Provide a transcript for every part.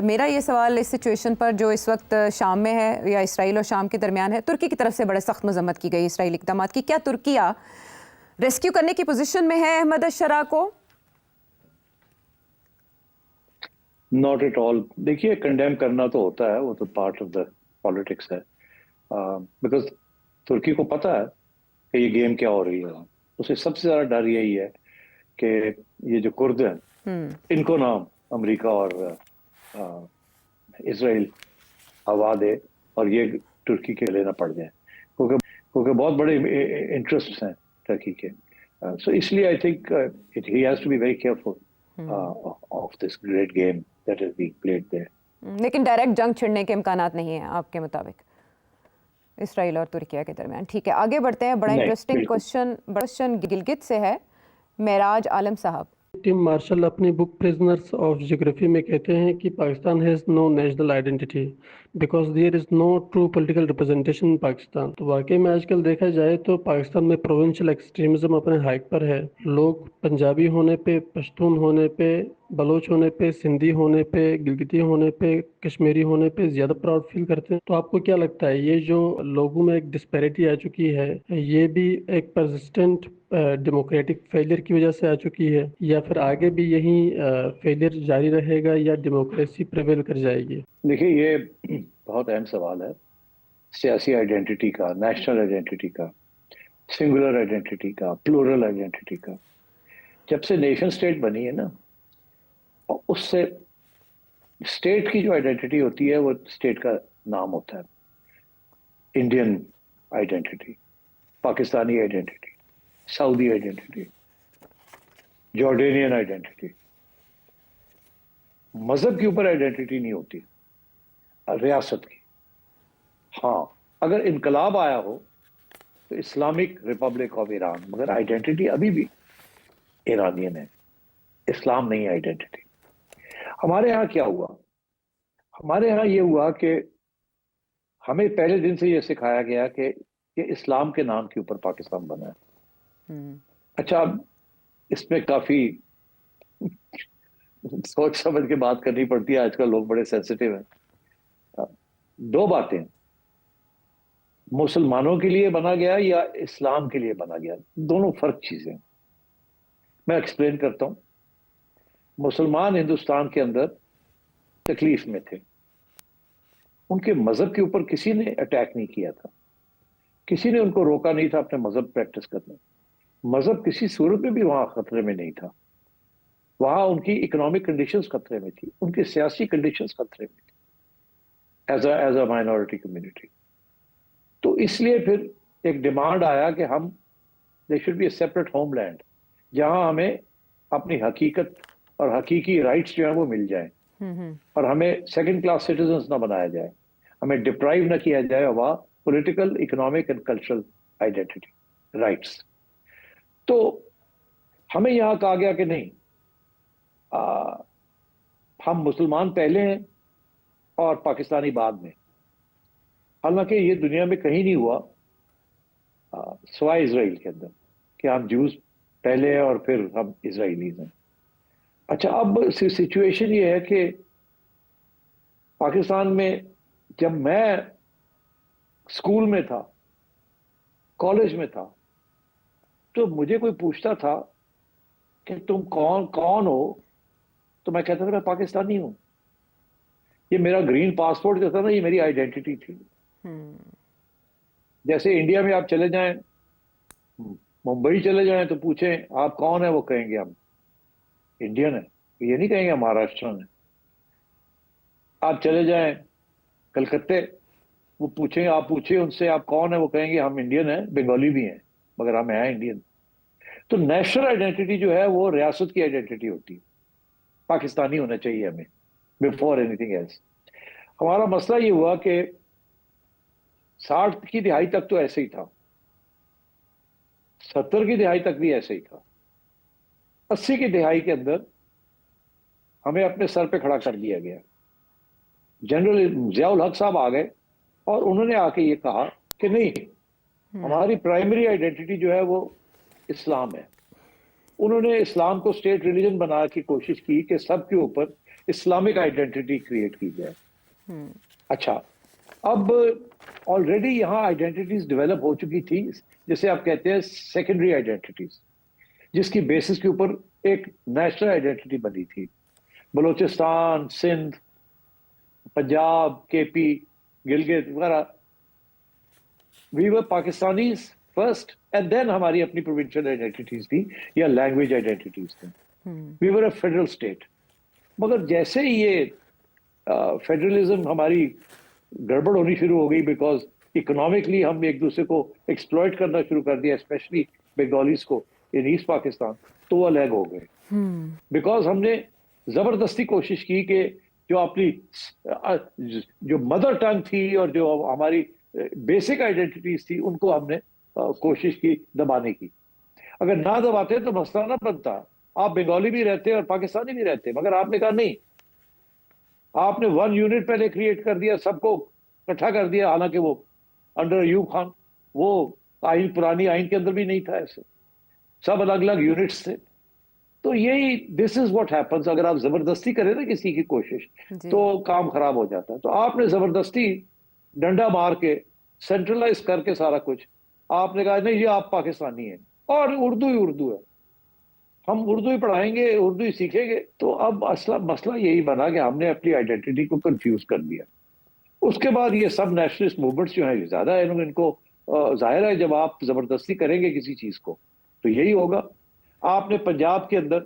میرا یہ سوال اس سچویشن پر جو اس وقت شام میں ہے یا اسرائیل اور شام کے درمیان ہے، ترکی کی طرف سے بڑے سخت مذمت کی گئی اسرائیلی اقدامات کی. کیا ترکیہ ریسکیو کرنے کی پوزیشن میں ہے احمد الشرا کو؟ Not at all. دیکھیے کنڈیم کرنا تو ہوتا ہے، وہ تو پارٹ آف دا پالیٹکس ہے. بیکاز ترکی کو پتا ہے کہ یہ گیم کیا ہو رہی ہے. اسے سب سے زیادہ ڈر یہی ہے کہ یہ جو کرد ہیں ان کو نام امریکہ اور اسرائیل ہوا دے اور یہ ترکی کے لینا پڑ جائے، کیونکہ بہت بڑے انٹرسٹ ہیں ترکی کے. سو اس لیے I think he has to be very careful of this great game that is being played there. لیکن ڈائریکٹ جنگ چھڑنے کے امکانات نہیں ہیں آپ کے مطابق اسرائیل اور ترکیہ کے درمیان. ٹھیک ہے، آگے بڑھتے ہیں. بڑا انٹرسٹنگ کوشچن گلگت سے ہے. معراج عالم صاحب. ٹم مارشل اپنی بک پرزنرز آف جیوگرافی میں کہتے ہیں کہ Pakistan has no national identity because there is no true political representation in Pakistan. تو واقعی میں آج کل دیکھا جائے تو پاکستان میں پروونشل ایکسٹریمزم اپنے ہائیک پر ہے. لوگ پنجابی ہونے پہ، پشتون ہونے پہ، بلوچ ہونے پہ، سندھی ہونے پہ، گلگتی ہونے پہ، کشمیری ہونے پہ زیادہ پراؤڈ فیل کرتے ہیں. تو آپ کو کیا لگتا ہے یہ جو لوگوں میں ایک ڈسپیرٹی آ چکی ہے یہ بھی ایک پرسسٹنٹ ڈیموکریٹک فیلئر کی وجہ سے آ چکی ہے، یا پھر آگے بھی یہی فیلئر جاری رہے گا یا ڈیموکریسی پریویل کر جائے گی؟ دیکھیے یہ بہت اہم سوال ہے. سیاسی آئیڈینٹی کا، نیشنل آئیڈینٹی کا، سنگولر آئیڈینٹی کا، پلورل آئیڈینٹی کا. جب سے نیشن سٹیٹ بنی ہے نا، اس سے اسٹیٹ کی جو آئیڈینٹی ہوتی ہے وہ اسٹیٹ کا نام ہوتا ہے. انڈین آئیڈینٹی، پاکستانی آئیڈینٹی، سعودی آئیڈینٹی، جارڈینین آئیڈینٹی. مذہب کے اوپر آئیڈینٹی نہیں ہوتی، ریاست کی. ہاں اگر انقلاب آیا ہو تو اسلامک ریپبلک آف ایران، مگر آئیڈینٹی ابھی بھی ایرانین ہے، اسلام نہیں آئیڈینٹی. ہمارے ہاں کیا ہوا؟ ہمارے ہاں یہ ہوا کہ ہمیں پہلے دن سے یہ سکھایا گیا کہ یہ اسلام کے نام کے اوپر پاکستان بنا ہے. اچھا اب اس میں کافی سوچ سمجھ کے بات کرنی پڑتی ہے. آج کل لوگ بڑے سینسیٹیو ہیں. دو باتیں، مسلمانوں کے لیے بنا گیا یا اسلام کے لیے بنا گیا، دونوں فرق چیزیں. میں ایکسپلین کرتا ہوں. مسلمان ہندوستان کے اندر تکلیف میں تھے. ان کے مذہب کے اوپر کسی نے اٹیک نہیں کیا تھا، کسی نے ان کو روکا نہیں تھا اپنے مذہب پریکٹس کرنے. مذہب کسی صورت میں بھی وہاں خطرے میں نہیں تھا. وہاں ان کی اکنامک کنڈیشنز خطرے میں تھی، ان کی سیاسی کنڈیشنز خطرے میں تھی ایز اے مائنورٹی کمیونٹی. تو اس لیے پھر ایک ڈیمانڈ آیا کہ ہم they should be a separate homeland جہاں ہمیں اپنی حقیقت اور حقیقی رائٹس جو ہیں وہ مل جائیں، اور ہمیں سیکنڈ کلاس سٹیزنز نہ بنایا جائے، ہمیں ڈپرائیو نہ کیا جائے ہوا political, economic and cultural identity rights. تو ہمیں یہاں کہا گیا کہ نہیں، ہم مسلمان پہلے ہیں اور پاکستانی بعد میں. حالانکہ یہ دنیا میں کہیں نہیں ہوا سوائے اسرائیل کے اندر کہ ہم جوز پہلے ہیں اور پھر ہم اسرائیلیز ہیں. اچھا اب سچویشن یہ ہے کہ پاکستان میں جب میں اسکول میں تھا، کالج میں تھا، تو مجھے کوئی پوچھتا تھا کہ تم کون ہو، تو میں کہتا تھا میں پاکستانی ہوں. یہ میرا گرین پاسپورٹ جو تھا نا، یہ میری آئیڈینٹی تھی. جیسے انڈیا میں آپ چلے جائیں، ممبئی چلے جائیں تو پوچھیں آپ کون ہیں، وہ کہیں گے ہم انڈین ہیں، یہ نہیں کہیں گے مہاراشٹرن ہیں. آپ چلے جائیں کلکتے، وہ آپ پوچھیں ان سے آپ کون ہیں، وہ کہیں گے ہم انڈین ہیں، بنگالی بھی ہیں، مگر ہم ہیں انڈین. تو نیشنل آئیڈینٹی جو ہے وہ ریاست کی آئیڈینٹی ہوتی ہے. پاکستانی ہونا چاہیے ہمیں بفور اینی تھنگ ایلس. ہمارا مسئلہ یہ ہوا کہ 60 کی دہائی تک تو ایسے ہی تھا، 70 کی دہائی تک بھی ایسے ہی تھا. 80 کی دہائی کے اندر ہمیں اپنے سر پہ کھڑا کر دیا گیا. جنرل ضیاء الحق صاحب آ گئے اور انہوں نے آ کے یہ کہا کہ نہیں، ہماری پرائمری آئیڈینٹی جو ہے وہ اسلام ہے. انہوں نے اسلام کو اسٹیٹ ریلیجن بنا کی کوشش کی کہ سب کے اوپر इस्लामिक आइडेंटिटी क्रिएट की जाए। अच्छा, अब ऑलरेडी यहाँ आइडेंटिटीज डेवलप हो चुकी थी, जैसे आप कहते हैं सेकेंडरी आइडेंटिटीज, जिसकी बेसिस के ऊपर एक नेशनल आइडेंटिटी बनी थी। बलूचिस्तान, सिंध, पंजाब, केपी, गिलगित वगैरह, we were Pakistanis first and then हमारी अपनी प्रोविंशियल आइडेंटिटीज थी या लैंग्वेज आइडेंटिटीज थी। We were a federal state. मगर जैसे ही ये फेडरलिज्म हमारी गड़बड़ होनी शुरू हो गई, बिकॉज इकोनॉमिकली हम एक दूसरे को एक्सप्लॉइट करना शुरू कर दिया, स्पेशली बंगालीज को इन ईस्ट पाकिस्तान, तो वो अलग हो गए। बिकॉज हमने जबरदस्ती कोशिश की कि जो अपनी जो मदर टंग थी और जो हमारी बेसिक आइडेंटिटीज थी उनको हमने कोशिश की दबाने की। अगर ना दबाते तो मसला ना बनता, आप बंगाली भी रहते और पाकिस्तानी भी रहते, मगर आपने कहा नहीं, आपने वन यूनिट पहले क्रिएट कर दिया, सबको इकट्ठा कर दिया, हालांकि वो अंडर अयूब खान, वो आइन, पुरानी आइन के अंदर भी नहीं था ऐसे, सब अलग अलग यूनिट्स थे। तो यही दिस इज व्हाट हैपेंस, अगर आप जबरदस्ती करें ना किसी की कोशिश तो काम खराब हो जाता है। तो आपने जबरदस्ती डंडा मार के सेंट्रलाइज करके सारा कुछ, आपने कहा नहीं ये आप पाकिस्तानी हैं और उर्दू ही उर्दू है, हम उर्दू ही पढ़ाएंगे, उर्दू ही सीखेंगे। तो अब असला मसला यही बना कि हमने अपनी आइडेंटिटी को कंफ्यूज कर दिया। उसके बाद ये सब नेशनलिस्ट मूवमेंट्स जो है ज्यादा है, इनको जाहिर है जब आप जबरदस्ती करेंगे किसी चीज को तो यही होगा। आपने पंजाब के अंदर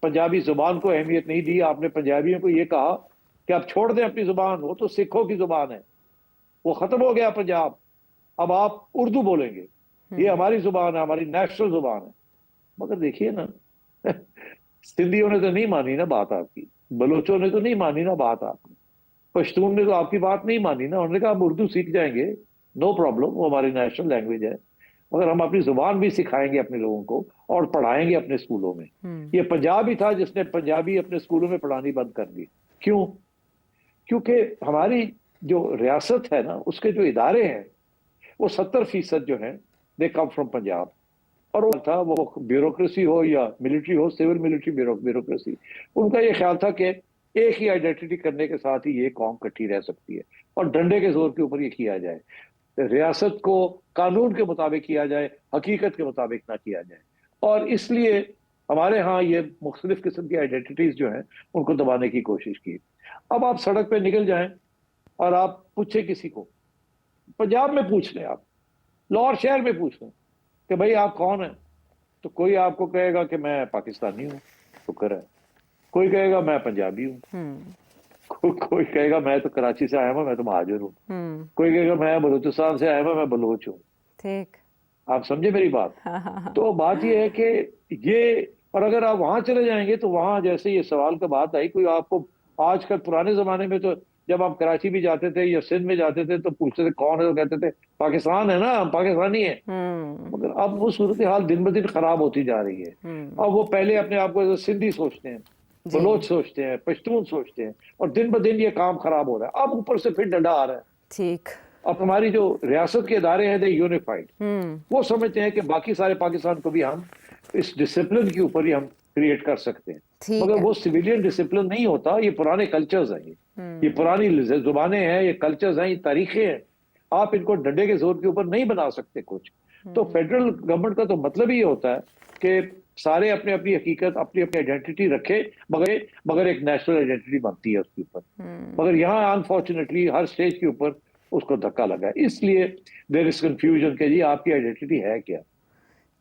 पंजाबी जुबान को अहमियत नहीं दी, आपने पंजाबियों को ये कहा कि आप छोड़ दें अपनी जुबान, वो तो सिखों की जुबान है, वो खत्म हो गया पंजाब, अब आप उर्दू बोलेंगे, ये हमारी जुबान है, हमारी नेशनल जुबान है। मगर देखिए ना सिंधियों ने तो नहीं मानी ना बात आपकी, बलोचों ने तो नहीं मानी ना बात आपकी, पश्तून ने तो आपकी बात नहीं मानी ना, उन्होंने कहा हम उर्दू सीख जाएंगे, नो प्रॉब्लम, वो हमारी नेशनल लैंग्वेज है, मगर हम अपनी जुबान भी सिखाएंगे अपने लोगों को और पढ़ाएंगे अपने स्कूलों में। ये पंजाब ही था जिसने पंजाबी अपने स्कूलों में पढ़ानी बंद कर दी। क्यों? क्योंकि हमारी जो रियासत है ना, उसके जो इदारे हैं वो 70% जो है दे कम फ्रॉम पंजाब। और वो था, वो ब्यूरोक्रेसी हो या मिलिट्री हो, सिविल मिलिट्री ब्यूरोक्रेसी, उनका ये ख्याल था कि एक ही आइडेंटिटी करने के साथ ही ये कौम इकट्ठी रह सकती है और डंडे के जोर के ऊपर ये किया जाए, रियासत को कानून के मुताबिक किया जाए, हकीकत के मुताबिक ना किया जाए। और इसलिए हमारे यहाँ ये मुख्तलिफ किस्म की आइडेंटिटीज जो हैं उनको दबाने की कोशिश की। अब आप सड़क पे निकल जाएं और आप पूछे किसी को, पंजाब में पूछ लें, आप लाहौर शहर में पूछ लें कि भाई आप कौन हैं, तो कोई आपको कहेगा कि मैं पाकिस्तानी हूँ, शुक्र है, कोई कहेगा मैं पंजाबी हूँ, कोई कहेगा मैं तो कराची से आया हूँ, मैं तो महाजर हूँ, कोई कहेगा मैं बलूचिस्तान से आया हूँ, मैं बलोच हूँ। ठीक, आप समझे मेरी बात? तो बात ये है कि ये, और अगर आप वहां चले जाएंगे तो वहां जैसे ये सवाल का बात आई, कोई आपको आजकल, पुराने जमाने में तो जब आप कराची भी जाते थे या सिंध में जाते थे तो पूछते थे कौन है, तो कहते थे पाकिस्तान है ना, हम पाकिस्तानी है। मगर अब वो सूरत हाल दिन ब दिन खराब होती जा रही है। अब वो पहले अपने आप को सिंधी सोचते हैं, बलोच सोचते हैं, पश्तून सोचते हैं, और दिन ब दिन ये काम खराब हो रहा है। अब ऊपर से फिर डंडा आ रहा है। ठीक, अब हमारी जो रियासत के इदारे हैं दे यूनिफाइड, वो समझते हैं कि बाकी सारे पाकिस्तान को भी हम इस डिसिप्लिन के ऊपर ही हम क्रिएट कर सकते हैं, मगर वो सिविलियन डिसिप्लिन नहीं होता, ये पुराने कल्चर्स हैं, ये पुरानी जुबानें हैं, ये कल्चर्स हैं, ये तारीखें हैं, आप इनको डंडे के जोर के ऊपर नहीं बना सकते कुछ। तो फेडरल गवर्नमेंट का तो मतलब ही होता है कि सारे अपने अपनी हकीकत, अपनी अपनी आइडेंटिटी रखे, मगर एक नेशनल आइडेंटिटी बनती है उसके ऊपर। मगर यहाँ अनफॉर्चुनेटली हर स्टेज के ऊपर उसको धक्का लगा है, इसलिए देयर इज कंफ्यूजन कि जी आपकी आइडेंटिटी है क्या।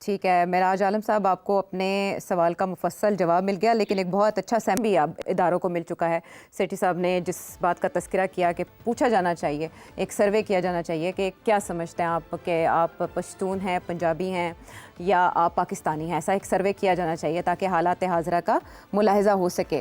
ठीक है मेराज आलम साहब, आपको अपने सवाल का मुफस्सल जवाब मिल गया, लेकिन एक बहुत अच्छा सैम भी आप इदारों को मिल चुका है। सेठी साहब ने जिस बात का तस्करा किया कि पूछा जाना चाहिए, एक सर्वे किया जाना चाहिए कि क्या समझते हैं आप कि आप पश्तून हैं, पंजाबी हैं या आप पाकिस्तानी हैं, ऐसा एक सर्वे किया जाना चाहिए ताकि हालात हाज़रा का मुलाहिज़ा हो सके